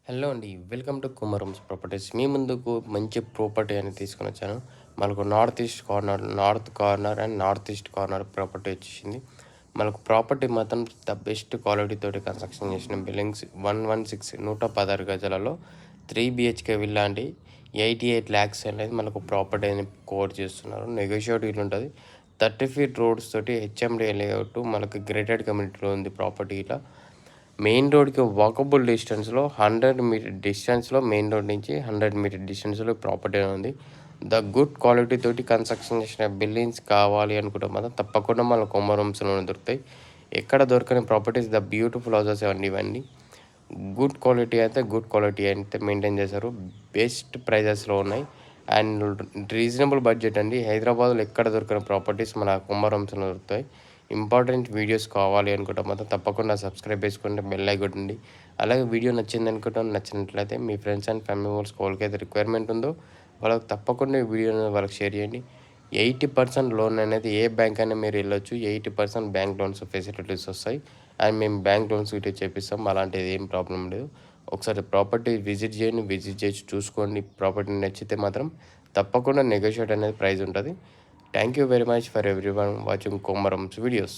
Hello అండి. Welcome to Kumaram's properties. మీ ముందుకు మంచి ప్రాపర్టీ అని తీసుకొని వచ్చాను. మనకు north corner and north east corner property వచ్చేసింది. మనకు ప్రాపర్టీ మాత్రం ద బెస్ట్ క్వాలిటీ తోటి కన్స్ట్రక్షన్ చేసిన బిల్డింగ్స్ 116 గజాలలో 3 బిహెచ్కే విల్లా అండి. 88 lakhs అనేది మనకు ప్రాపర్టీ అని కోట్ చేస్తున్నారు. నెగోషియేటివ్ ఉంటుంది. 30 feet రోడ్స్ తోటి హెచ్ఎండి లేఅవుట్ మనకు గ్రేటెడ్ కమ్యూనిటీలో ఉంది ప్రాపర్టీ. ఇలా మెయిన్ రోడ్కి వాకబుల్ డిస్టెన్స్లో 100 మీటర్ డిస్టెన్స్లో మెయిన్ రోడ్ నుంచి 100 మీటర్ డిస్టెన్స్లో ప్రాపర్టీ ఉంది. ద గుడ్ క్వాలిటీ తోటి కన్స్ట్రక్షన్ చేసిన బిల్డింగ్స్ కావాలి అనుకుంటే మాత్రం తప్పకుండా మన కొమరంస్లోనే దొరుకుతాయి. ఎక్కడ దొరకని ప్రాపర్టీస్ ద బ్యూటిఫుల్ హౌసెస్ అండి ఇవన్నీ. గుడ్ క్వాలిటీ అయితే మెయింటైన్ చేశారు. బెస్ట్ ప్రైజెస్లో ఉన్నాయి అండ్ రీజనబుల్ బడ్జెట్ అండి. హైదరాబాద్లో ఎక్కడ దొరికిన ప్రాపర్టీస్ మన కొమరంస్లో దొరుకుతాయి. ఇంపార్టెంట్ వీడియోస్ కావాలి అనుకుంటే మాత్రం తప్పకుండా సబ్స్క్రైబ్ చేసుకుంటే బెల్ ఐకాన్ కొట్టండి. అలాగే వీడియో నచ్చింది అనుకుంటాం. నచ్చినట్లయితే మీ ఫ్రెండ్స్ అండ్ ఫ్యామిలీ మెంబర్స్ వాళ్ళకైతే రిక్వైర్మెంట్ ఉందో వాళ్ళకి తప్పకుండా ఈ వీడియోని వాళ్ళకి షేర్ చేయండి. 80% లోన్ అనేది ఏ బ్యాంక్ అయినా మీరు వెళ్ళొచ్చు. 80% బ్యాంక్ లోన్స్ ఫెసిలిటీస్ వస్తాయి అండ్ మేము బ్యాంక్ లోన్స్ ఇటు చేపిస్తాం. అలాంటిది ఏం ప్రాబ్లం లేదు. ఒకసారి ప్రాపర్టీ విజిట్ చేసి చూసుకోండి. ప్రాపర్టీ నచ్చితే మాత్రం తప్పకుండా నెగోషియేట్ అనేది ప్రైస్ ఉంటుంది. Thank you very much for everyone watching Komarams videos.